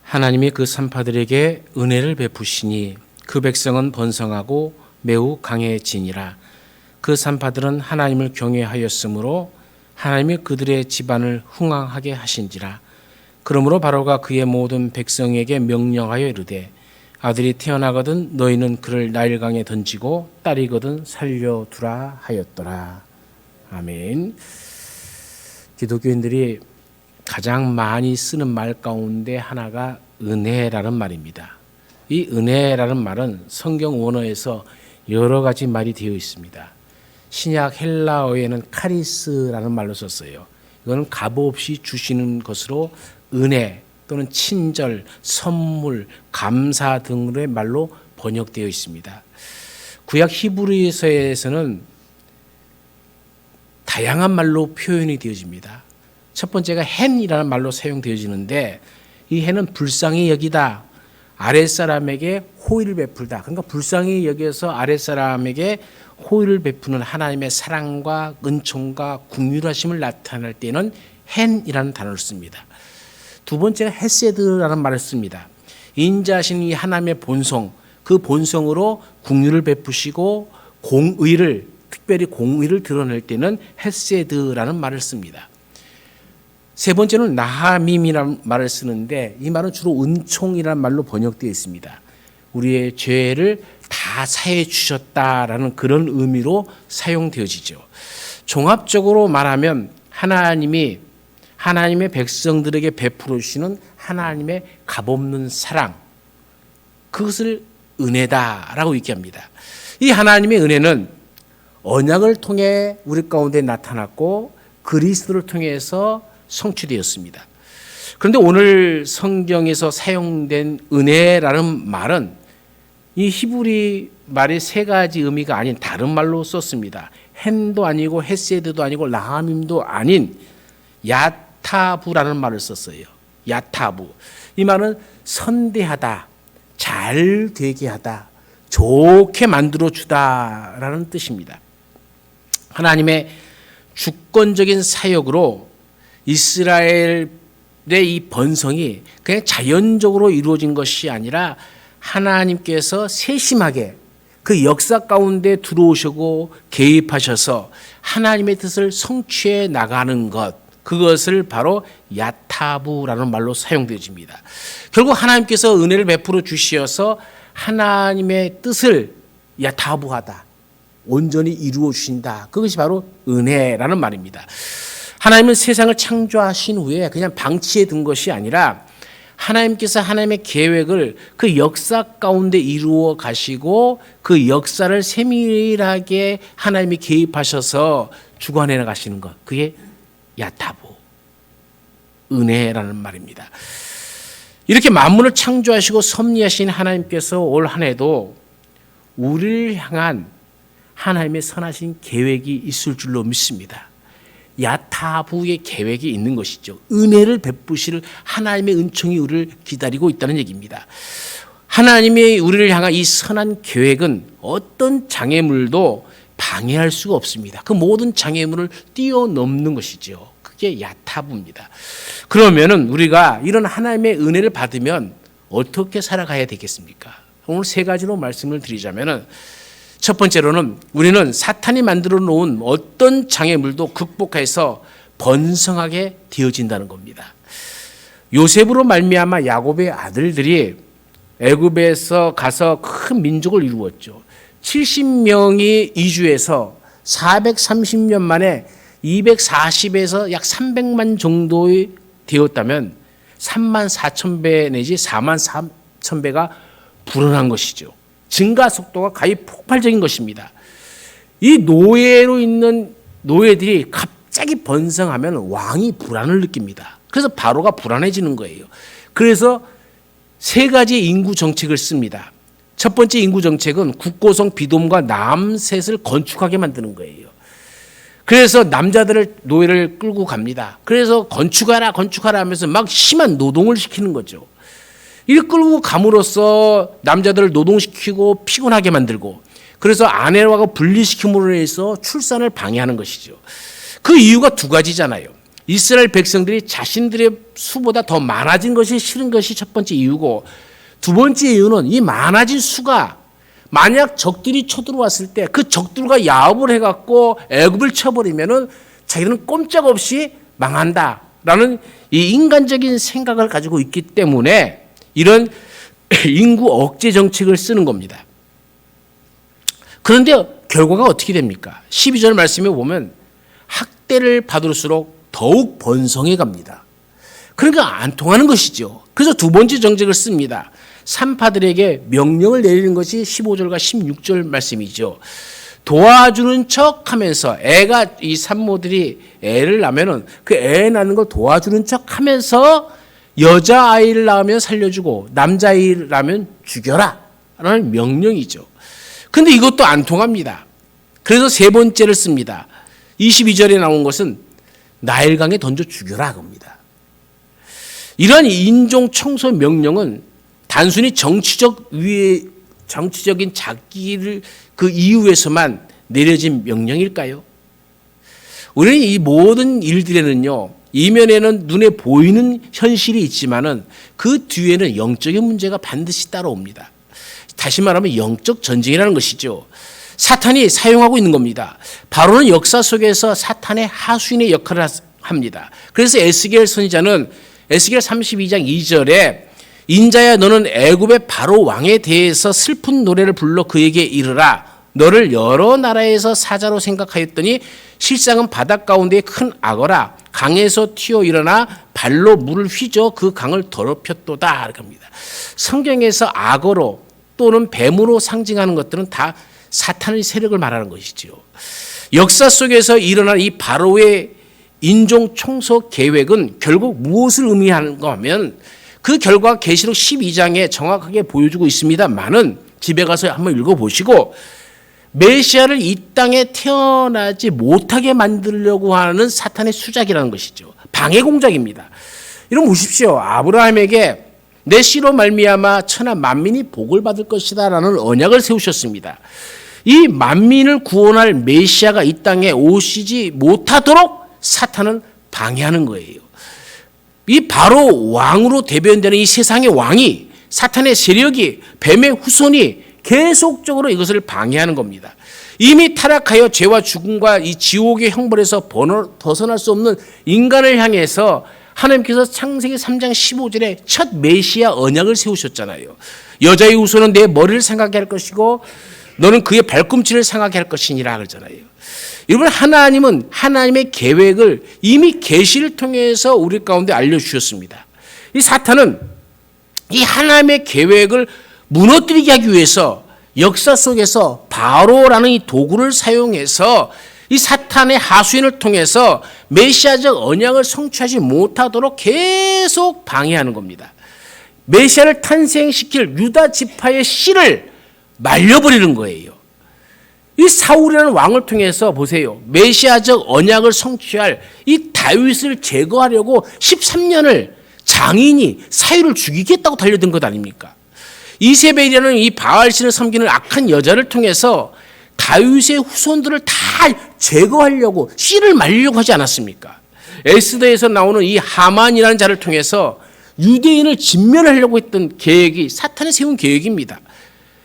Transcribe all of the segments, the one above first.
하나님이 그 산파들에게 은혜를 베푸시니 그 백성은 번성하고 매우 강해지니라. 그 산파들은 하나님을 경외하였으므로 하나님이 그들의 집안을 흥왕하게 하신지라. 그러므로 바로가 그의 모든 백성에게 명령하여 이르되 아들이 태어나거든 너희는 그를 나일강에 던지고 딸이거든 살려두라 하였더라. 아멘. 기독교인들이 가장 많이 쓰는 말 가운데 하나가 은혜라는 말입니다. 이 은혜라는 말은 성경 원어에서 여러 가지 말이 되어 있습니다. 신약 헬라어에는 카리스라는 말로 썼어요. 이거는 값없이 주시는 것으로 은혜 또는 친절, 선물, 감사 등의 말로 번역되어 있습니다. 구약 히브리서에서는 다양한 말로 표현이 되어집니다. 첫 번째가 헨이라는 말로 사용되어지는데 이 헨은 불쌍히 여기다, 아랫사람에게 호의를 베풀다. 그러니까 불쌍히 여겨서 아랫사람에게 호의를 베푸는 하나님의 사랑과 은총과 긍휼하심을 나타낼 때는 헨이라는 단어를 씁니다. 두 번째가 헤세드라는 말을 씁니다. 인자하신 이 하나님의 본성, 그 본성으로 긍휼을 베푸시고 공의를, 특별히 공의를 드러낼 때는 헤세드라는 말을 씁니다. 세 번째는 나하밈이라는 말을 쓰는데 이 말은 주로 은총이라는 말로 번역되어 있습니다. 우리의 죄를 다 사해 주셨다라는 그런 의미로 사용되어지죠. 종합적으로 말하면 하나님의 백성들에게 베풀어 주시는 하나님의 값없는 사랑, 그것을 은혜다라고 얘기합니다. 이 하나님의 은혜는 언약을 통해 우리 가운데 나타났고 그리스도를 통해서 성취되었습니다. 그런데 오늘 성경에서 사용된 은혜라는 말은 이 히브리 말의 세 가지 의미가 아닌 다른 말로 썼습니다. 헨도 아니고 헤세드도 아니고 라함임도 아닌 야타부라는 말을 썼어요. 야타부. 이 말은 선대하다, 잘 되게 하다, 좋게 만들어 주다라는 뜻입니다. 하나님의 주권적인 사역으로 이스라엘의 이 번성이 그냥 자연적으로 이루어진 것이 아니라 하나님께서 세심하게 그 역사 가운데 들어오시고 개입하셔서 하나님의 뜻을 성취해 나가는 것, 그것을 바로 야타부라는 말로 사용되어집니다. 결국 하나님께서 은혜를 베풀어 주시어서 하나님의 뜻을 야타부하다, 온전히 이루어 주신다. 그것이 바로 은혜라는 말입니다. 하나님은 세상을 창조하신 후에 그냥 방치해 둔 것이 아니라 하나님께서 하나님의 계획을 그 역사 가운데 이루어 가시고 그 역사를 세밀하게 하나님이 개입하셔서 주관해 나가시는 것, 그게 야타부, 은혜라는 말입니다. 이렇게 만물을 창조하시고 섭리하신 하나님께서 올 한 해도 우리를 향한 하나님의 선하신 계획이 있을 줄로 믿습니다. 야타부의 계획이 있는 것이죠. 은혜를 베푸실 하나님의 은총이 우리를 기다리고 있다는 얘기입니다. 하나님의 우리를 향한 이 선한 계획은 어떤 장애물도 방해할 수가 없습니다. 그 모든 장애물을 뛰어넘는 것이죠. 그게 야타부입니다. 그러면은 우리가 이런 하나님의 은혜를 받으면 어떻게 살아가야 되겠습니까? 오늘 세 가지로 말씀을 드리자면은 첫 번째로는 우리는 사탄이 만들어 놓은 어떤 장애물도 극복해서 번성하게 되어진다는 겁니다. 요셉으로 말미암아 야곱의 아들들이 애굽에서 가서 큰 민족을 이루었죠. 70명이 이주해서 430년 만에 240에서 약 300만 정도의 되었다면 3만 4천 배 내지 4만 4천 배가 불어난 것이죠. 증가 속도가 거의 폭발적인 것입니다. 이 노예로 있는 노예들이 갑자기 번성하면 왕이 불안을 느낍니다. 그래서 바로가 불안해지는 거예요. 그래서 세 가지의 인구 정책을 씁니다. 첫 번째 인구 정책은 국고성 비돔과 남셋을 건축하게 만드는 거예요. 그래서 남자들을 노예를 끌고 갑니다. 그래서 건축하라 하면서 막 심한 노동을 시키는 거죠. 이를 끌고 감으로써 남자들을 노동시키고 피곤하게 만들고 그래서 아내와 분리시킴으로 해서 출산을 방해하는 것이죠. 그 이유가 두 가지잖아요. 이스라엘 백성들이 자신들의 수보다 더 많아진 것이 싫은 것이 첫 번째 이유고, 두 번째 이유는 이 많아진 수가 만약 적들이 쳐들어왔을 때 그 적들과 야합을 해갖고 애굽을 쳐버리면은 자기들은 꼼짝없이 망한다라는 이 인간적인 생각을 가지고 있기 때문에 이런 인구 억제 정책을 쓰는 겁니다. 그런데 결과가 어떻게 됩니까? 12절 말씀에 보면 학대를 받을수록 더욱 번성해 갑니다. 그러니까 안 통하는 것이죠. 그래서 두 번째 정책을 씁니다. 산파들에게 명령을 내리는 것이 15절과 16절 말씀이죠. 도와주는 척 하면서 애가, 이 산모들이 애를 낳으면은 그 애 낳는 걸 도와주는 척 하면서 여자아이를 낳으면 살려주고 남자아이를 낳으면 죽여라 라는 명령이죠. 근데 이것도 안 통합니다. 그래서 세 번째를 씁니다. 22절에 나온 것은 나일강에 던져 죽여라 겁니다. 이러한 인종 청소 명령은 단순히 정치적인 자기를 그 이유에서만 내려진 명령일까요? 우리는 이 모든 일들에는요, 이면에는 눈에 보이는 현실이 있지만은 그 뒤에는 영적인 문제가 반드시 따라옵니다. 다시 말하면 영적 전쟁이라는 것이죠. 사탄이 사용하고 있는 겁니다. 바로는 역사 속에서 사탄의 하수인의 역할을 합니다. 그래서 에스겔 선지자는 에스겔 32장 2절에 인자야 너는 애굽의 바로 왕에 대해서 슬픈 노래를 불러 그에게 이르라. 너를 여러 나라에서 사자로 생각하였더니 실상은 바닷 가운데에 큰 악어라. 강에서 튀어 일어나 발로 물을 휘저 그 강을 더럽혔도다. 이렇게 합니다. 성경에서 악어로 또는 뱀으로 상징하는 것들은 다 사탄의 세력을 말하는 것이지요. 역사 속에서 일어난 이 바로의 인종 청소 계획은 결국 무엇을 의미하는가 하면 그 결과 계시록 12장에 정확하게 보여주고 있습니다만은 집에 가서 한번 읽어보시고 메시아를 이 땅에 태어나지 못하게 만들려고 하는 사탄의 수작이라는 것이죠. 방해 공작입니다. 이런 보십시오. 아브라함에게 내 씨로 말미암아 천하 만민이 복을 받을 것이다 라는 언약을 세우셨습니다. 이 만민을 구원할 메시아가 이 땅에 오시지 못하도록 사탄은 방해하는 거예요. 이 바로 왕으로 대변되는 이 세상의 왕이, 사탄의 세력이, 뱀의 후손이 계속적으로 이것을 방해하는 겁니다. 이미 타락하여 죄와 죽음과 이 지옥의 형벌에서 벗어날 수 없는 인간을 향해서 하나님께서 창세기 3장 15절에 첫 메시아 언약을 세우셨잖아요. 여자의 후손은 내 머리를 생각해 할 것이고 너는 그의 발꿈치를 생각해 할 것이니라 그러잖아요. 여러분, 하나님은 하나님의 계획을 이미 계시를 통해서 우리 가운데 알려주셨습니다. 이 사탄은 이 하나님의 계획을 무너뜨리게 하기 위해서 역사 속에서 바로라는 이 도구를 사용해서 이 사탄의 하수인을 통해서 메시아적 언약을 성취하지 못하도록 계속 방해하는 겁니다. 메시아를 탄생시킬 유다 지파의 씨를 말려버리는 거예요. 이 사울이라는 왕을 통해서 보세요. 메시아적 언약을 성취할 이 다윗을 제거하려고 13년을 장인이 사울을 죽이겠다고 달려든 것 아닙니까? 이세벨이라는 이 바알신을 섬기는 악한 여자를 통해서 다윗의 후손들을 다 제거하려고 씨를 말리려고 하지 않았습니까? 에스더에서 나오는 이 하만이라는 자를 통해서 유대인을 진멸하려고 했던 계획이 사탄이 세운 계획입니다.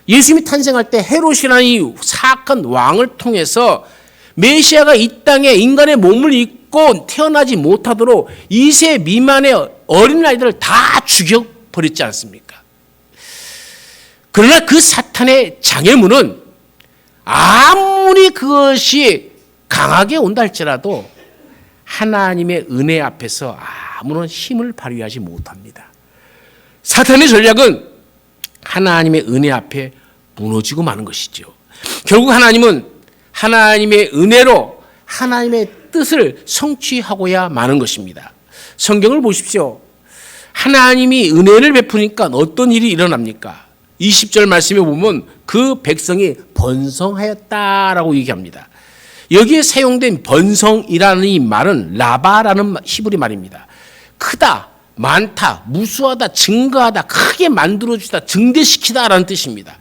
예수님이 탄생할 때 헤롯이라는 이 사악한 왕을 통해서 메시아가 이 땅에 인간의 몸을 입고 태어나지 못하도록 2세 미만의 어린아이들을 다 죽여버렸지 않습니까? 그러나 그 사탄의 장애물은 아무리 그것이 강하게 온다 할지라도 하나님의 은혜 앞에서 아무런 힘을 발휘하지 못합니다. 사탄의 전략은 하나님의 은혜 앞에 무너지고 마는 것이죠. 결국 하나님은 하나님의 은혜로 하나님의 뜻을 성취하고야 마는 것입니다. 성경을 보십시오. 하나님이 은혜를 베푸니까 어떤 일이 일어납니까? 20절 말씀에 보면 그 백성이 번성하였다라고 얘기합니다. 여기에 사용된 번성이라는 이 말은 라바라는 히브리 말입니다. 크다, 많다, 무수하다, 증거하다, 크게 만들어주다, 증대시키다라는 뜻입니다.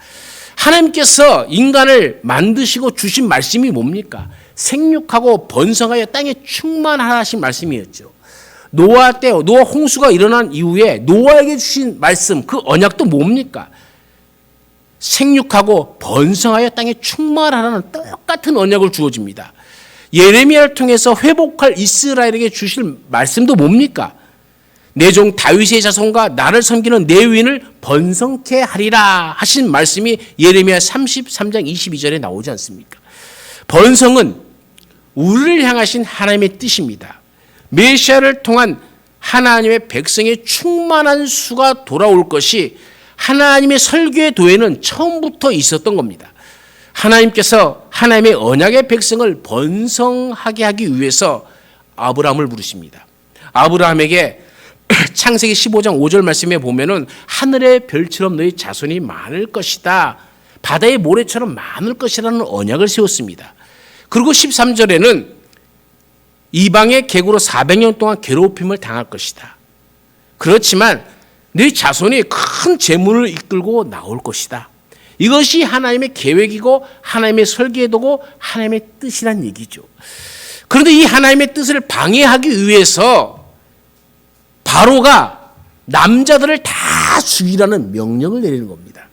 하나님께서 인간을 만드시고 주신 말씀이 뭡니까? 생육하고 번성하여 땅에 충만하신 말씀이었죠. 노아 때 노아 홍수가 일어난 이후에 노아에게 주신 말씀, 그 언약도 뭡니까? 생육하고 번성하여 땅에 충만하라는 똑같은 언약을 주어집니다. 예레미야를 통해서 회복할 이스라엘에게 주실 말씀도 뭡니까? 내 종 다윗의 자손과 나를 섬기는 내 의인을 번성케 하리라 하신 말씀이 예레미야 33장 22절에 나오지 않습니까? 번성은 우리를 향하신 하나님의 뜻입니다. 메시아를 통한 하나님의 백성의 충만한 수가 돌아올 것이 하나님의 설교의 도에는 처음부터 있었던 겁니다. 하나님께서 하나님의 언약의 백성을 번성하게 하기 위해서 아브라함을 부르십니다. 아브라함에게 창세기 15장 5절 말씀에 보면은 하늘의 별처럼 너희 자손이 많을 것이다. 바다의 모래처럼 많을 것이라는 언약을 세웠습니다. 그리고 13절에는 이방의 계구로 400년 동안 괴롭힘을 당할 것이다. 그렇지만 너희 자손이 큰 재물을 이끌고 나올 것이다. 이것이 하나님의 계획이고 하나님의 설계의 도고 하나님의 뜻이란 얘기죠. 그런데 이 하나님의 뜻을 방해하기 위해서 바로가 남자들을 다 죽이라는 명령을 내리는 겁니다.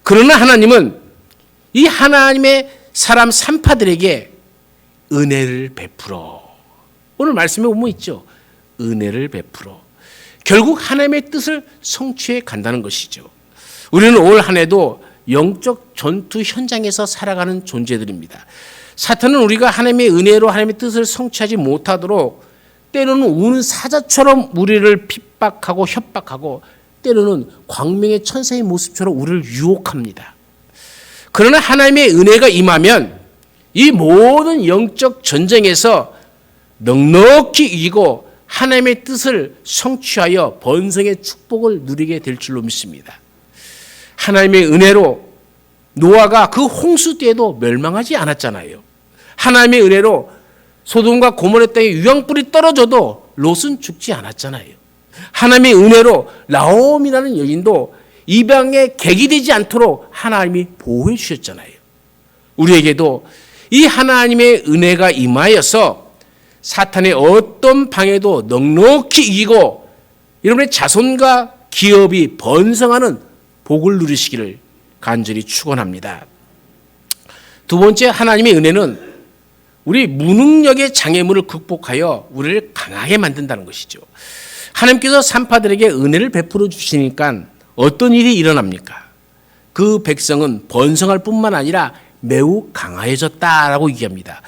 그러나 하나님은 이 하나님의 사람 산파들에게 은혜를 베풀어. 오늘 말씀에 보면 있죠. 은혜를 베풀어. 결국 하나님의 뜻을 성취해 간다는 것이죠. 우리는 올 한 해도 영적 전투 현장에서 살아가는 존재들입니다. 사탄은 우리가 하나님의 은혜로 하나님의 뜻을 성취하지 못하도록 때로는 우는 사자처럼 우리를 핍박하고 협박하고 때로는 광명의 천사의 모습처럼 우리를 유혹합니다. 그러나 하나님의 은혜가 임하면 이 모든 영적 전쟁에서 넉넉히 이기고 하나님의 뜻을 성취하여 번성의 축복을 누리게 될 줄로 믿습니다. 하나님의 은혜로 노아가 그 홍수 때에도 멸망하지 않았잖아요. 하나님의 은혜로 소돔과 고모라 땅에 유황불이 떨어져도 롯은 죽지 않았잖아요. 하나님의 은혜로 나옴이라는 여인도 이방에 객이 되지 않도록 하나님이 보호해 주셨잖아요. 우리에게도 이 하나님의 은혜가 임하여서 사탄의 어떤 방해도 넉넉히 이기고 여러분의 자손과 기업이 번성하는 복을 누리시기를 간절히 축원합니다. 두 번째, 하나님의 은혜는 우리 무능력의 장애물을 극복하여 우리를 강하게 만든다는 것이죠. 하나님께서 산파들에게 은혜를 베풀어 주시니까 어떤 일이 일어납니까? 그 백성은 번성할 뿐만 아니라 매우 강해졌다라고 얘기합니다.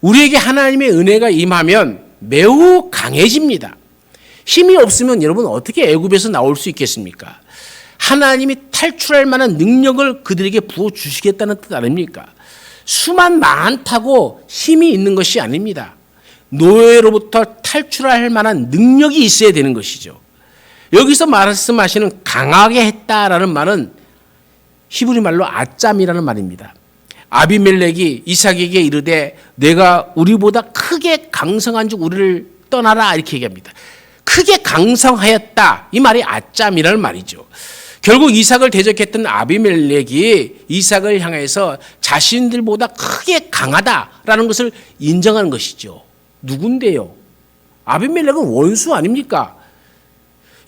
우리에게 하나님의 은혜가 임하면 매우 강해집니다. 힘이 없으면 여러분 어떻게 애굽에서 나올 수 있겠습니까? 하나님이 탈출할 만한 능력을 그들에게 부어주시겠다는 뜻 아닙니까? 수만 많다고 힘이 있는 것이 아닙니다. 노예로부터 탈출할 만한 능력이 있어야 되는 것이죠. 여기서 말씀하시는 강하게 했다라는 말은 히브리 말로 아짬이라는 말입니다. 아비멜렉이 이삭에게 이르되 내가 우리보다 크게 강성한 즉 우리를 떠나라 이렇게 얘기합니다. 크게 강성하였다 이 말이 아짬이라는 말이죠. 결국 이삭을 대적했던 아비멜렉이 이삭을 향해서 자신들보다 크게 강하다라는 것을 인정하는 것이죠. 누군데요? 아비멜렉은 원수 아닙니까?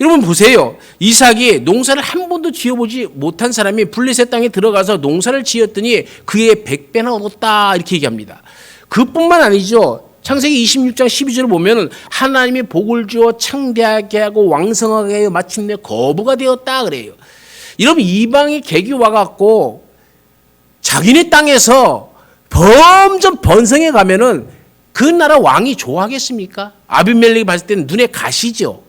여러분 보세요. 이삭이 농사를 한 번도 지어보지 못한 사람이 블레셋 땅에 들어가서 농사를 지었더니 그의 100배나 얻었다 이렇게 얘기합니다. 그뿐만 아니죠. 창세기 26장 12절을 보면 하나님이 복을 주어 창대하게 하고 왕성하게 하여 마침내 거부가 되었다 그래요. 이러면 이방의 객이 와갖고 자기네 땅에서 점점 번성해 가면은 그 나라 왕이 좋아하겠습니까? 아비멜렉이 봤을 때는 눈에 가시죠.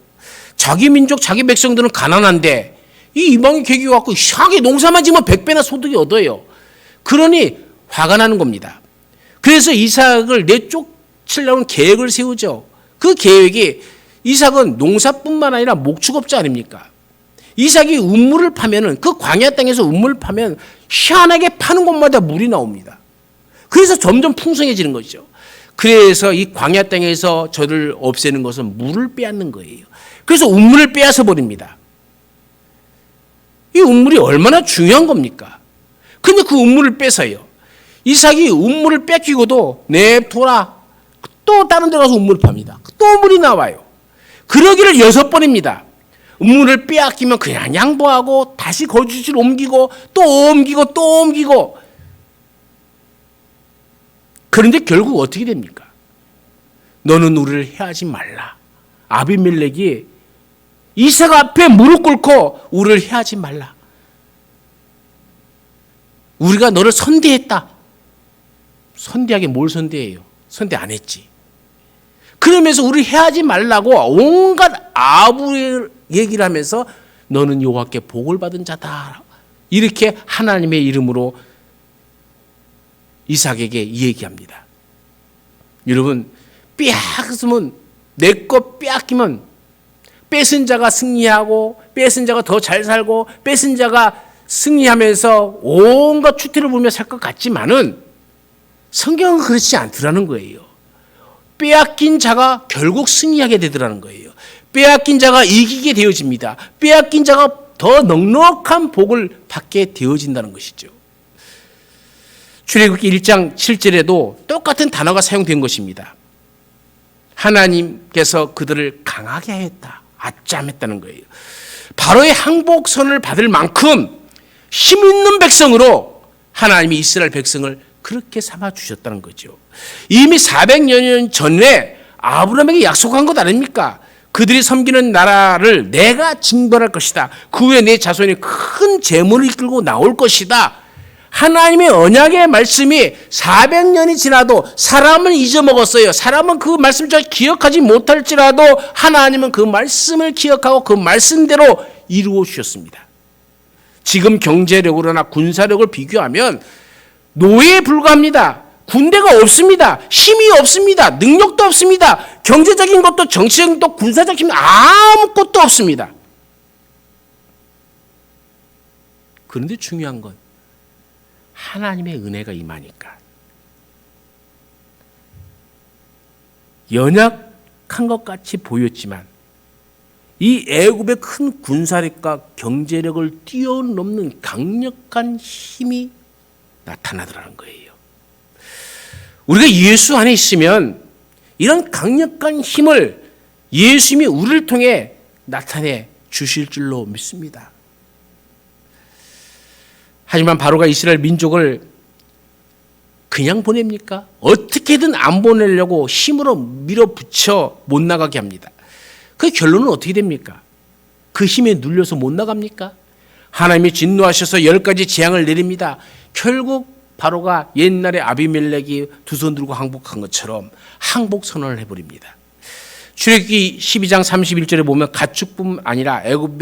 자기 민족, 자기 백성들은 가난한데 이 이방의 객이 와갖고 이상하게 농사만 지으면 100배나 소득이 얻어요. 그러니 화가 나는 겁니다. 그래서 이삭을 내쫓으려는 계획을 세우죠. 그 계획이 이삭은 농사뿐만 아니라 목축업자 아닙니까? 이삭이 우물을 파면은 그 광야 땅에서 우물을 파면 희한하게 파는 곳마다 물이 나옵니다. 그래서 점점 풍성해지는 거죠. 그래서 이 광야 땅에서 저를 없애는 것은 물을 빼앗는 거예요. 그래서 우물을 빼앗아 버립니다. 이 우물이 얼마나 중요한 겁니까? 근데 그 우물을 뺏어요. 이삭이 우물을 뺏기고도 냅둬라. 또 다른 데 가서 우물을 팝니다. 또 물이 나와요. 그러기를 6번입니다. 우물을 빼앗기면 그냥 양보하고 다시 거주지를 옮기고 또 옮기고 또 옮기고. 그런데 결국 어떻게 됩니까? 너는 우리를 해하지 말라. 아비멜렉이 이삭 앞에 무릎 꿇고 우리를 해하지 말라. 우리가 너를 선대했다. 선대하게 뭘 선대해요? 선대 안 했지. 그러면서 우리를 해하지 말라고 온갖 아부의 얘기를 하면서 너는 여호와께 복을 받은 자다. 이렇게 하나님의 이름으로 이삭에게 얘기합니다. 여러분, 빼앗으면 내 것 빼앗기면 뺏은 자가 승리하고 뺏은 자가 더 잘 살고 뺏은 자가 승리하면서 온갖 추태를 부르며 살 것 같지만은 성경은 그렇지 않더라는 거예요. 빼앗긴 자가 결국 승리하게 되더라는 거예요. 빼앗긴 자가 이기게 되어집니다. 빼앗긴 자가 더 넉넉한 복을 받게 되어진다는 것이죠. 출애굽기 1장 7절에도 똑같은 단어가 사용된 것입니다. 하나님께서 그들을 강하게 하였다. 아짬했다는 거예요. 바로의 항복선을 받을 만큼 힘 있는 백성으로 하나님이 이스라엘 백성을 그렇게 삼아 주셨다는 거죠. 이미 400년 전에 아브라함에게 약속한 것 아닙니까? 그들이 섬기는 나라를 내가 징벌할 것이다. 그 후에 내 자손이 큰 재물을 이끌고 나올 것이다. 하나님의 언약의 말씀이 400년이 지나도 사람은 잊어먹었어요. 사람은 그 말씀을 잘 기억하지 못할지라도 하나님은 그 말씀을 기억하고 그 말씀대로 이루어 주셨습니다. 지금 경제력으로나 군사력을 비교하면 노예에 불과합니다. 군대가 없습니다. 힘이 없습니다. 능력도 없습니다. 경제적인 것도 정치적인 것도 군사적인 힘 아무것도 없습니다. 그런데 중요한 건 하나님의 은혜가 임하니까 연약한 것 같이 보였지만 이 애굽의 큰 군사력과 경제력을 뛰어넘는 강력한 힘이 나타나더라는 거예요. 우리가 예수 안에 있으면 이런 강력한 힘을 예수님이 우리를 통해 나타내 주실 줄로 믿습니다. 하지만 바로가 이스라엘 민족을 그냥 보냅니까? 어떻게든 안 보내려고 힘으로 밀어붙여 못 나가게 합니다. 그 결론은 어떻게 됩니까? 그 힘에 눌려서 못 나갑니까? 하나님이 진노하셔서 10가지 재앙을 내립니다. 결국 바로가 옛날에 아비멜렉이 두 손 들고 항복한 것처럼 항복 선언을 해버립니다. 출애굽기 12장 31절에 보면 가축뿐 아니라 애굽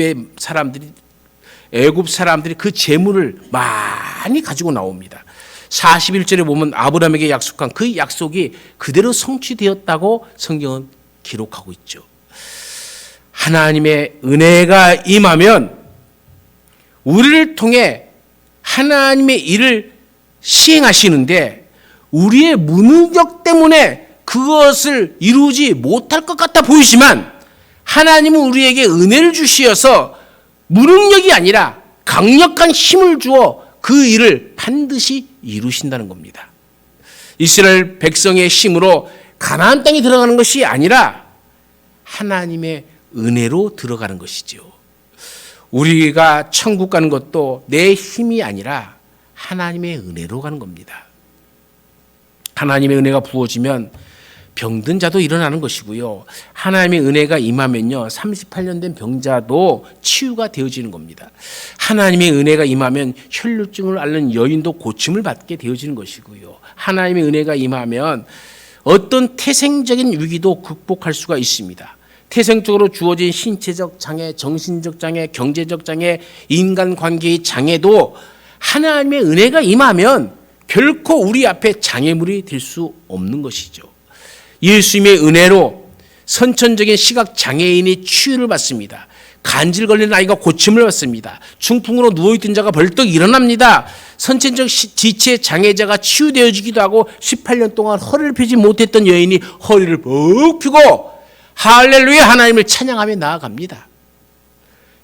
사람들이 그 재물을 많이 가지고 나옵니다. 41절에 보면 아브라함에게 약속한 그 약속이 그대로 성취되었다고 성경은 기록하고 있죠. 하나님의 은혜가 임하면 우리를 통해 하나님의 일을 시행하시는데 우리의 무능력 때문에 그것을 이루지 못할 것 같아 보이지만 하나님은 우리에게 은혜를 주시어서 무능력이 아니라 강력한 힘을 주어 그 일을 반드시 이루신다는 겁니다. 이스라엘 백성의 힘으로 가나안 땅에 들어가는 것이 아니라 하나님의 은혜로 들어가는 것이죠. 우리가 천국 가는 것도 내 힘이 아니라 하나님의 은혜로 가는 겁니다. 하나님의 은혜가 부어지면 병든 자도 일어나는 것이고요. 하나님의 은혜가 임하면요, 38년 된 병자도 치유가 되어지는 겁니다. 하나님의 은혜가 임하면 혈루증을 앓는 여인도 고침을 받게 되어지는 것이고요. 하나님의 은혜가 임하면 어떤 태생적인 위기도 극복할 수가 있습니다. 태생적으로 주어진 신체적 장애, 정신적 장애, 경제적 장애, 인간관계의 장애도 하나님의 은혜가 임하면 결코 우리 앞에 장애물이 될 수 없는 것이죠. 예수님의 은혜로 선천적인 시각장애인이 치유를 받습니다. 간질 걸린 아이가 고침을 받습니다. 중풍으로 누워있던 자가 벌떡 일어납니다. 선천적 지체 장애자가 치유되어지기도 하고 18년 동안 허리를 펴지 못했던 여인이 허리를 푹 펴고 할렐루야 하나님을 찬양하며 나아갑니다.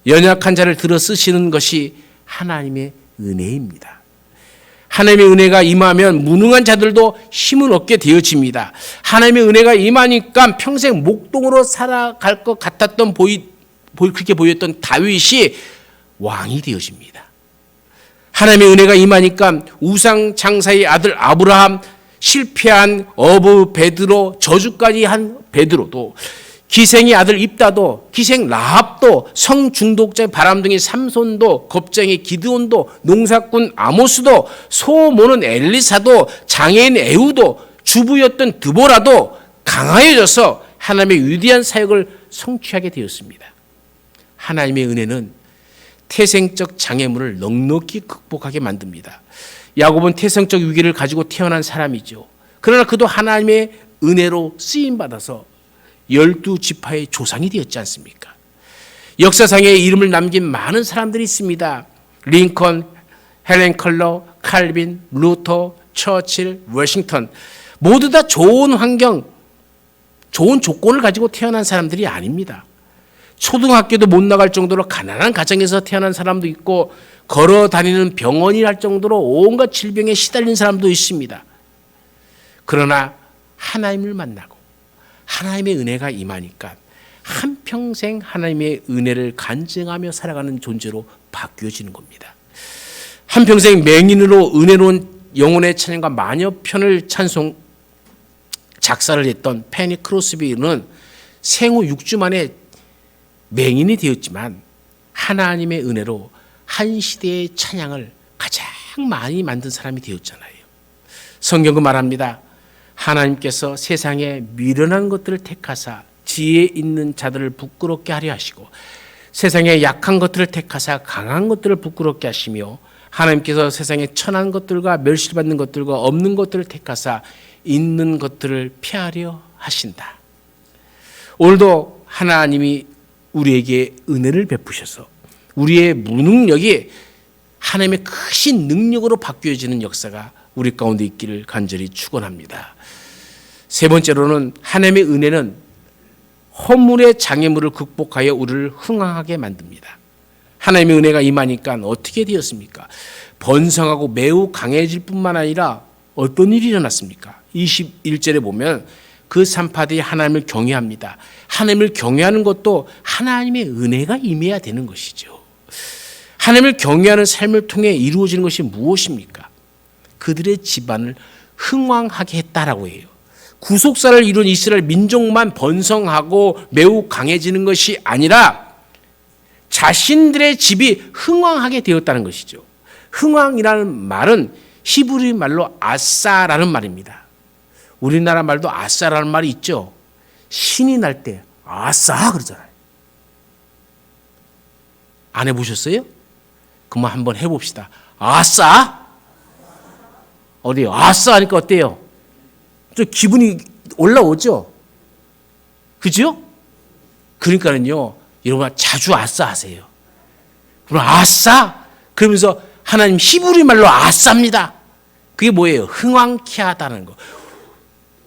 연약한 자를 들어 쓰시는 것이 하나님의 은혜입니다. 하나님의 은혜가 임하면 무능한 자들도 힘을 얻게 되어집니다. 하나님의 은혜가 임하니까 평생 목동으로 살아갈 것 같았던 그렇게 보였던 다윗이 왕이 되어집니다. 하나님의 은혜가 임하니까 우상 장사의 아들 아브라함, 실패한 어부 베드로, 저주까지 한 베드로도, 기생의 아들 입다도, 기생 라합도, 성중독자의 바람둥이 삼손도, 겁쟁이 기드온도, 농사꾼 아모스도, 소 모는 엘리사도, 장애인 에후도, 주부였던 드보라도 강하여져서 하나님의 위대한 사역을 성취하게 되었습니다. 하나님의 은혜는 태생적 장애물을 넉넉히 극복하게 만듭니다. 야곱은 태생적 위기를 가지고 태어난 사람이죠. 그러나 그도 하나님의 은혜로 쓰임받아서 12지파의 조상이 되었지 않습니까? 역사상에 이름을 남긴 많은 사람들이 있습니다. 링컨, 헬렌 컬러, 칼빈, 루터, 처칠, 워싱턴, 모두 다 좋은 환경, 좋은 조건을 가지고 태어난 사람들이 아닙니다. 초등학교도 못 나갈 정도로 가난한 가정에서 태어난 사람도 있고, 걸어 다니는 병원이랄 정도로 온갖 질병에 시달린 사람도 있습니다. 그러나 하나님을 만나고 하나님의 은혜가 임하니까 한평생 하나님의 은혜를 간증하며 살아가는 존재로 바뀌어지는 겁니다. 한평생 맹인으로 은혜로운 영혼의 찬양과 마녀편을 작사를 했던 페니 크로스비는 생후 6주 만에 맹인이 되었지만 하나님의 은혜로 한 시대의 찬양을 가장 많이 만든 사람이 되었잖아요. 성경은 말합니다. 하나님께서 세상에 미련한 것들을 택하사 지혜 있는 자들을 부끄럽게 하려 하시고, 세상에 약한 것들을 택하사 강한 것들을 부끄럽게 하시며, 하나님께서 세상에 천한 것들과 멸시받는 것들과 없는 것들을 택하사 있는 것들을 피하려 하신다. 오늘도 하나님이 우리에게 은혜를 베푸셔서 우리의 무능력이 하나님의 크신 능력으로 바뀌어지는 역사가 우리 가운데 있기를 간절히 축원합니다. 세 번째로는 하나님의 은혜는 허물의 장애물을 극복하여 우리를 흥황하게 만듭니다. 하나님의 은혜가 임하니까 어떻게 되었습니까? 번성하고 매우 강해질 뿐만 아니라 어떤 일이 일어났습니까? 21절에 보면 그 산파들이 하나님을 경외합니다. 하나님을 경외하는 것도 하나님의 은혜가 임해야 되는 것이죠. 하나님을 경외하는 삶을 통해 이루어지는 것이 무엇입니까? 그들의 집안을 흥왕하게 했다라고 해요. 구속사를 이룬 이스라엘 민족만 번성하고 매우 강해지는 것이 아니라 자신들의 집이 흥왕하게 되었다는 것이죠. 흥왕이라는 말은 히브리 말로 아싸라는 말입니다. 우리나라 말도 아싸라는 말이 있죠. 신이 날 때 아싸 그러잖아요. 안 해보셨어요? 그럼 한번 해봅시다. 아싸? 어디요? 아싸 하니까 어때요? 좀 기분이 올라오죠? 그죠? 그러니까는요, 여러분 자주 아싸 하세요. 그럼 아싸? 그러면서 하나님 히브리 말로 아싸입니다. 그게 뭐예요? 흥왕케 하다는 거.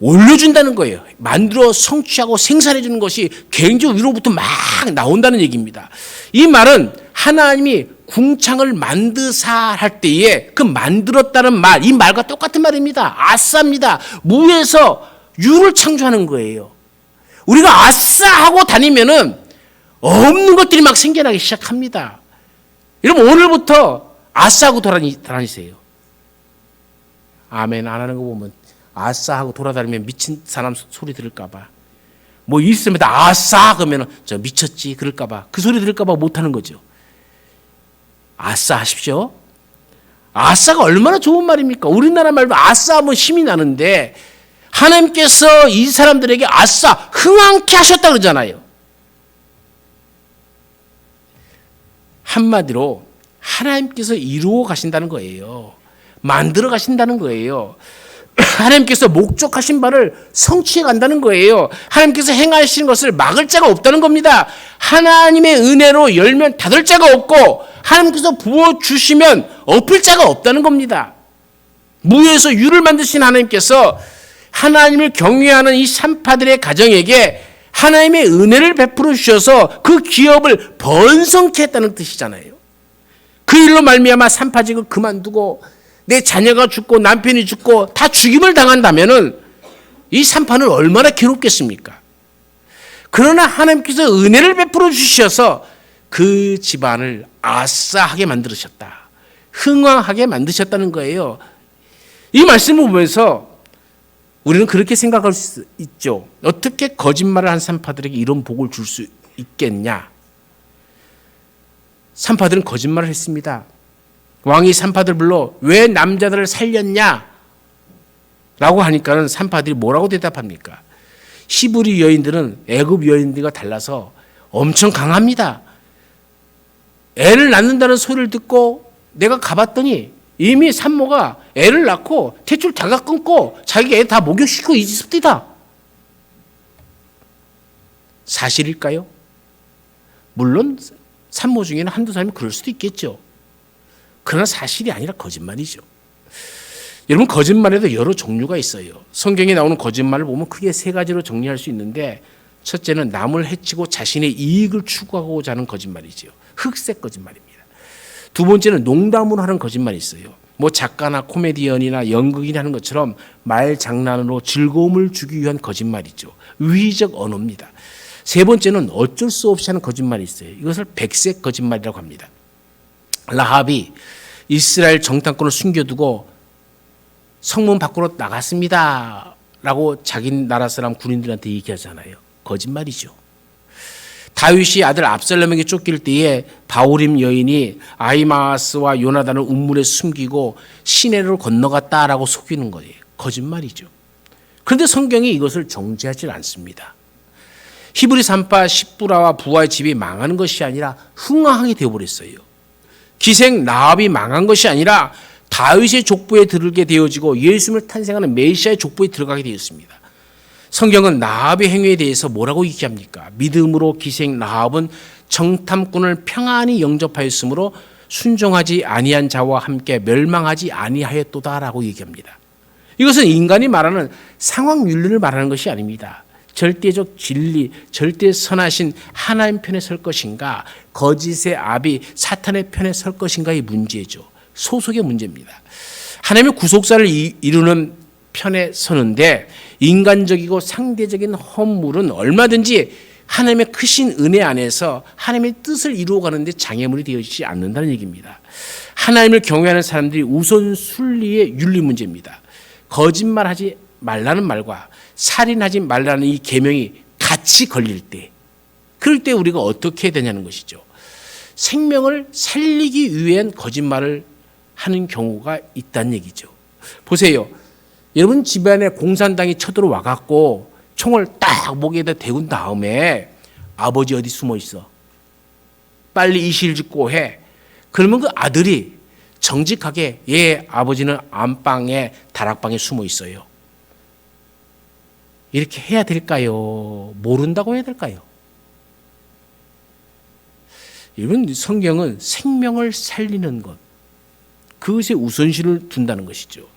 올려준다는 거예요. 만들어 성취하고 생산해 주는 것이 개인적 위로부터 막 나온다는 얘기입니다. 이 말은 하나님이 궁창을 만드사 할 때에 그 만들었다는 말, 이 말과 똑같은 말입니다. 아싸입니다. 무에서 유를 창조하는 거예요. 우리가 아싸 하고 다니면은 없는 것들이 막 생겨나기 시작합니다. 여러분 오늘부터 아싸 하고 다니세요. 아멘 안 하는 거 보면 아싸 하고 돌아다니면 미친 사람 소리 들을까봐, 뭐 있으면 다 아싸 그러면 저 미쳤지 그럴까봐, 그 소리 들을까봐 못하는 거죠. 아싸 하십시오. 아싸가 얼마나 좋은 말입니까? 우리나라 말도 아싸 하면 힘이 나는데 하나님께서 이 사람들에게 아싸 흥왕케 하셨다 그러잖아요. 한마디로 하나님께서 이루어 가신다는 거예요. 만들어 가신다는 거예요. 하나님께서 목적하신 바를 성취해 간다는 거예요. 하나님께서 행하시는 것을 막을 자가 없다는 겁니다. 하나님의 은혜로 열면 닫을 자가 없고 하나님께서 부어주시면 엎을 자가 없다는 겁니다. 무에서 유를 만드신 하나님께서 하나님을 경외하는 이 산파들의 가정에게 하나님의 은혜를 베풀어 주셔서 그 기업을 번성케 했다는 뜻이잖아요. 그 일로 말미암아 산파직을 그만두고 내 자녀가 죽고 남편이 죽고 다 죽임을 당한다면은 이 산파는 얼마나 괴롭겠습니까? 그러나 하나님께서 은혜를 베풀어 주셔서 그 집안을 아싸하게 만드셨다. 흥왕하게 만드셨다는 거예요. 이 말씀을 보면서 우리는 그렇게 생각할 수 있죠. 어떻게 거짓말을 한 산파들에게 이런 복을 줄 수 있겠냐? 산파들은 거짓말을 했습니다. 왕이 산파들 불러 왜 남자들을 살렸냐? 라고 하니까는 산파들이 뭐라고 대답합니까? 히브리 여인들은 애굽 여인들과 달라서 엄청 강합니다. 애를 낳는다는 소리를 듣고 내가 가봤더니 이미 산모가 애를 낳고 탯줄 다가 끊고 자기 애 다 목욕시키고 있습니다. 사실일까요? 물론 산모 중에는 한두 사람이 그럴 수도 있겠죠. 그러나 사실이 아니라 거짓말이죠. 여러분, 거짓말에도 여러 종류가 있어요. 성경에 나오는 거짓말을 보면 크게 세 가지로 정리할 수 있는데, 첫째는 남을 해치고 자신의 이익을 추구하고자 하는 거짓말이죠. 흑색 거짓말입니다. 두 번째는 농담으로 하는 거짓말이 있어요. 뭐 작가나 코미디언이나 연극인이 하는 것처럼 말 장난으로 즐거움을 주기 위한 거짓말이죠. 위적 언어입니다. 세 번째는 어쩔 수 없이 하는 거짓말이 있어요. 이것을 백색 거짓말이라고 합니다. 라합이 이스라엘 정탐꾼을 숨겨두고 성문 밖으로 나갔습니다 라고 자기 나라 사람 군인들한테 얘기하잖아요. 거짓말이죠. 다윗이 아들 압살롬에게 쫓길 때에 바오림 여인이 아히마아스와 요나단을 우물에 숨기고 시내를 건너갔다라고 속이는 거예요. 거짓말이죠. 그런데 성경이 이것을 정죄하지 않습니다. 히브리 산파 십부라와 부하의 집이 망하는 것이 아니라 흥왕하게 되어버렸어요. 기생 라합이 망한 것이 아니라 다윗의 족보에 들게 되어지고 예수님을 탄생하는 메시아의 족보에 들어가게 되었습니다. 성경은 라합의 행위에 대해서 뭐라고 얘기합니까? 믿음으로 기생 라합은 정탐꾼을 평안히 영접하였으므로 순종하지 아니한 자와 함께 멸망하지 아니하였도다라고 얘기합니다. 이것은 인간이 말하는 상황 윤리를 말하는 것이 아닙니다. 절대적 진리, 절대 선하신 하나님 편에 설 것인가, 거짓의 아비 사탄의 편에 설 것인가의 문제죠. 소속의 문제입니다. 하나님의 구속사를 이루는 편에 서는데 인간적이고 상대적인 허물은 얼마든지 하나님의 크신 은혜 안에서 하나님의 뜻을 이루어가는데 장애물이 되어지지 않는다는 얘기입니다. 하나님을 경외하는 사람들이 우선 순리의 윤리 문제입니다. 거짓말하지 말라는 말과 살인하지 말라는 이 계명이 같이 걸릴 때, 그럴 때 우리가 어떻게 해야 되냐는 것이죠. 생명을 살리기 위한 거짓말을 하는 경우가 있다는 얘기죠. 보세요. 여러분 집안에 공산당이 쳐들어와 갖고 총을 딱 목에다 대군 다음에 아버지 어디 숨어 있어? 빨리 이실 짓고 해. 그러면 그 아들이 정직하게 아버지는 안방에 다락방에 숨어 있어요. 이렇게 해야 될까요? 모른다고 해야 될까요? 여러분 성경은 생명을 살리는 것, 그것에 우선시를 둔다는 것이죠.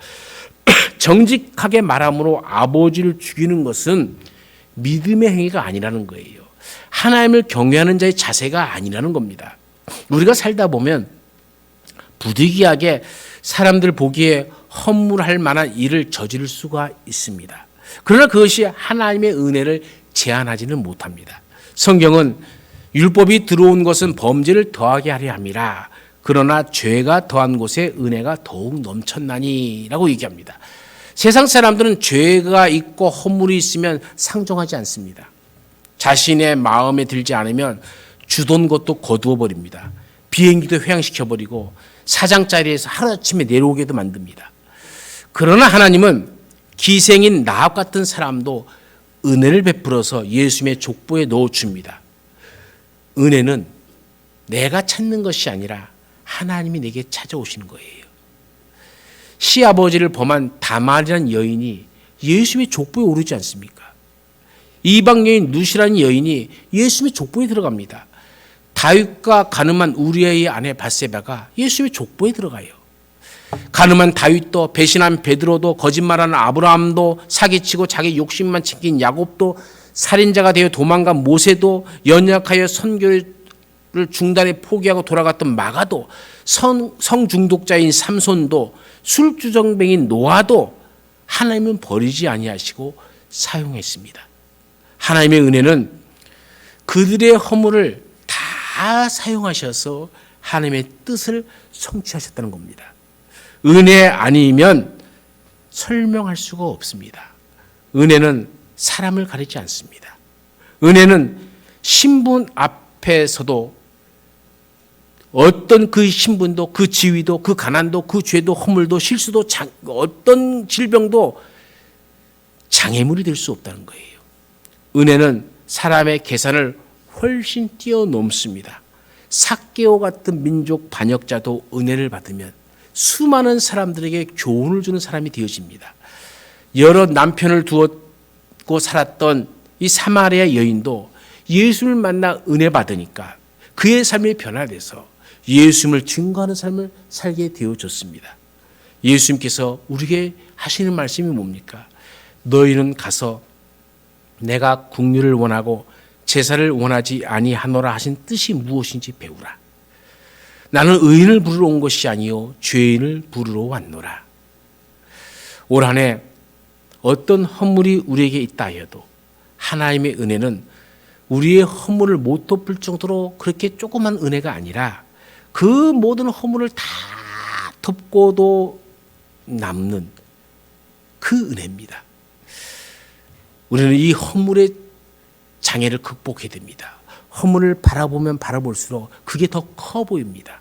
정직하게 말함으로 아버지를 죽이는 것은 믿음의 행위가 아니라는 거예요. 하나님을 경외하는 자의 자세가 아니라는 겁니다. 우리가 살다 보면 부득이하게 사람들 보기에 허물할 만한 일을 저지를 수가 있습니다. 그러나 그것이 하나님의 은혜를 제한하지는 못합니다. 성경은 율법이 들어온 것은 범죄를 더하게 하려 함이라. 그러나 죄가 더한 곳에 은혜가 더욱 넘쳤나니라고 얘기합니다. 세상 사람들은 죄가 있고 허물이 있으면 상종하지 않습니다. 자신의 마음에 들지 않으면 주던 것도 거두어 버립니다. 비행기도 회항시켜버리고 사장자리에서 하루아침에 내려오게도 만듭니다. 그러나 하나님은 기생인 라합 같은 사람도 은혜를 베풀어서 예수님의 족보에 넣어줍니다. 은혜는 내가 찾는 것이 아니라 하나님이 내게 찾아오시는 거예요. 시아버지를 범한 다말이라는 여인이 예수님의 족보에 오르지 않습니까? 이방 여인 누시라는 여인이 예수님의 족보에 들어갑니다. 다윗과 가늠한 우리아의 아내 밧세바가 예수님의 족보에 들어가요. 가늠한 다윗도, 배신한 베드로도, 거짓말하는 아브라함도, 사기치고 자기 욕심만 챙긴 야곱도, 살인자가 되어 도망간 모세도, 연약하여 선교를 중단에 포기하고 돌아갔던 마가도, 성중독자인 삼손도, 술주정뱅인 노아도 하나님은 버리지 아니하시고 사용했습니다. 하나님의 은혜는 그들의 허물을 다 사용하셔서 하나님의 뜻을 성취하셨다는 겁니다. 은혜 아니면 설명할 수가 없습니다. 은혜는 사람을 가리지 않습니다. 은혜는 신분 앞에서도 어떤 그 신분도, 그 지위도, 그 가난도, 그 죄도, 허물도, 실수도, 어떤 질병도 장애물이 될 수 없다는 거예요. 은혜는 사람의 계산을 훨씬 뛰어넘습니다. 삭개오 같은 민족 반역자도 은혜를 받으면 수많은 사람들에게 교훈을 주는 사람이 되어집니다. 여러 남편을 두었고 살았던 이 사마리아 여인도 예수를 만나 은혜 받으니까 그의 삶이 변화돼서 예수님을 증거하는 삶을 살게 되어졌습니다. 예수님께서 우리에게 하시는 말씀이 뭡니까? 너희는 가서 내가 긍휼을 원하고 제사를 원하지 아니하노라 하신 뜻이 무엇인지 배우라. 나는 의인을 부르러 온 것이 아니요 죄인을 부르러 왔노라. 올 한 해 어떤 허물이 우리에게 있다 해도 하나님의 은혜는 우리의 허물을 못 덮을 정도로 그렇게 조그만 은혜가 아니라 그 모든 허물을 다 덮고도 남는 그 은혜입니다. 우리는 이 허물의 장애를 극복해야 됩니다. 허물을 바라보면 바라볼수록 그게 더 커 보입니다.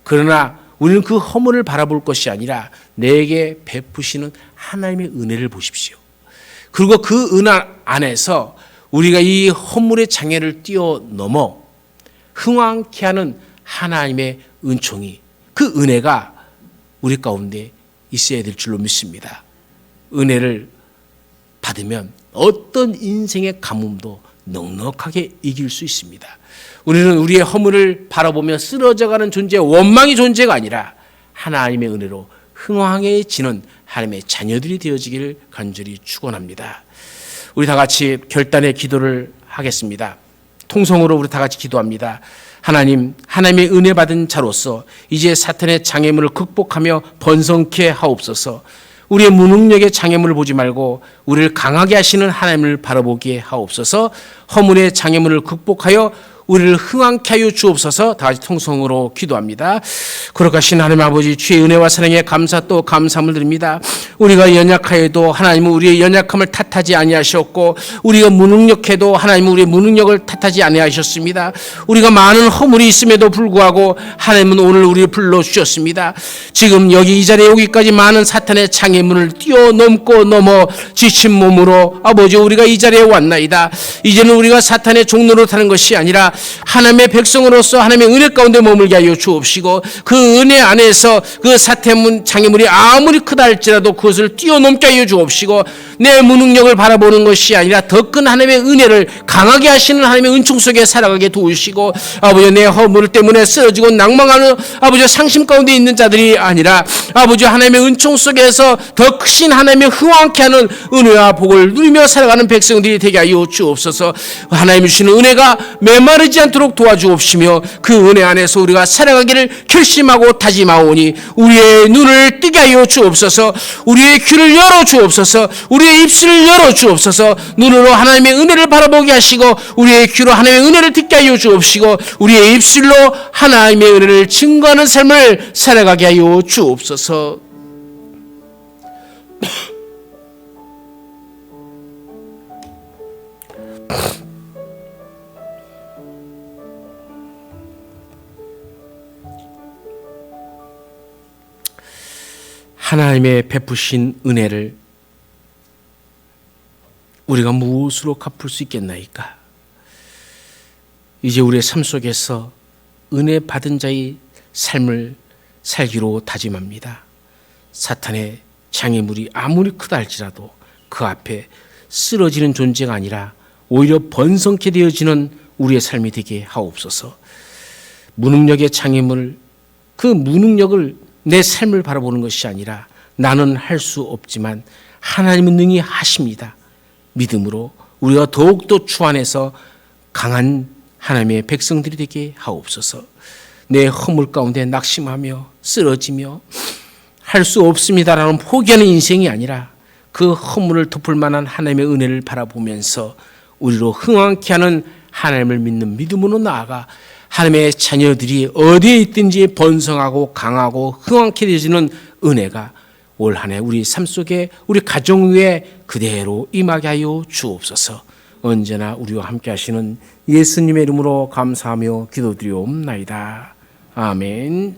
그러나 우리는 그 허물을 바라볼 것이 아니라 내게 베푸시는 하나님의 은혜를 보십시오. 그리고 그 은혜 안에서 우리가 이 허물의 장애를 뛰어넘어 흥왕케 하는 하나님의 은총이, 그 은혜가 우리 가운데 있어야 될 줄로 믿습니다. 은혜를 받으면 어떤 인생의 가뭄도 넉넉하게 이길 수 있습니다. 우리는 우리의 허물을 바라보며 쓰러져가는 존재, 원망의 존재가 아니라 하나님의 은혜로 흥왕해지는 하나님의 자녀들이 되어지기를 간절히 축원합니다. 우리 다 같이 결단의 기도를 하겠습니다. 통성으로 우리 다 같이 기도합니다. 하나님, 하나님의 은혜 받은 자로서 이제 사탄의 장애물을 극복하며 번성케 하옵소서. 우리의 무능력의 장애물을 보지 말고 우리를 강하게 하시는 하나님을 바라보게 하옵소서. 허물의 장애물을 극복하여 우리를 흥왕케 하여 주옵소서. 다 같이 통성으로 기도합니다. 거룩하신 하나님 아버지, 주의 은혜와 사랑에 감사 또 감사함을 드립니다. 우리가 연약하여도 하나님은 우리의 연약함을 탓하지 아니하셨고, 우리가 무능력해도 하나님은 우리의 무능력을 탓하지 아니하셨습니다. 우리가 많은 허물이 있음에도 불구하고 하나님은 오늘 우리를 불러주셨습니다. 지금 여기 이 자리에 오기까지 많은 사탄의 장애물을 뛰어넘고 넘어 지친 몸으로 아버지 우리가 이 자리에 왔나이다. 이제는 우리가 사탄의 종로로 타는 것이 아니라 하나님의 백성으로서 하나님의 은혜 가운데 머물게 하여 주옵시고, 그 은혜 안에서 그 사탄의 장애물이 아무리 크다 할지라도 그것을 뛰어넘게 하여 주옵시고, 내 무능력을 바라보는 것이 아니라 더 큰 하나님의 은혜를 강하게 하시는 하나님의 은총 속에 살아가게 도우시고, 아버지 내 허물 때문에 쓰러지고 낭망하는 아버지 상심 가운데 있는 자들이 아니라 아버지 하나님의 은총 속에서 더 크신 하나님의 흥왕케 하는 은혜와 복을 누리며 살아가는 백성들이 되게 하여 주옵소서. 하나님 주시는 은혜가 메마르지 않도록 도와주옵시며 그 은혜 안에서 우리가 살아가기를 결심하고 다짐하오니 우리의 눈을 뜨게 하여 주옵소서. 우리의 귀를 열어 주옵소서. 우리의 입술을 열어 주옵소서. 눈으로 하나님의 은혜를 바라보게 하시고 우리의 귀로 하나님의 은혜를 듣게 하여 주옵시고 우리의 입술로 하나님의 은혜를 증거하는 삶을 살아가게 하여 주옵소서. 하나님의 베푸신 은혜를 우리가 무엇으로 갚을 수 있겠나이까? 이제 우리의 삶 속에서 은혜 받은 자의 삶을 살기로 다짐합니다. 사탄의 장애물이 아무리 크다 할지라도 그 앞에 쓰러지는 존재가 아니라 오히려 번성케 되어지는 우리의 삶이 되게 하옵소서. 무능력의 장애물, 그 무능력을 내 삶을 바라보는 것이 아니라 나는 할 수 없지만 하나님은 능히 하십니다. 믿음으로 우리가 더욱더 주 안에서 강한 하나님의 백성들이 되게 하옵소서. 내 허물 가운데 낙심하며 쓰러지며 할 수 없습니다라는 포기하는 인생이 아니라 그 허물을 덮을 만한 하나님의 은혜를 바라보면서 우리로 흥왕케 하는 하나님을 믿는 믿음으로 나아가 하나님의 자녀들이 어디에 있든지 번성하고 강하고 흥왕케 되어지는 은혜가 올 한 해 우리 삶 속에 우리 가정 위에 그대로 임하게 하여 주옵소서. 언제나 우리와 함께 하시는 예수님의 이름으로 감사하며 기도드리옵나이다. 아멘.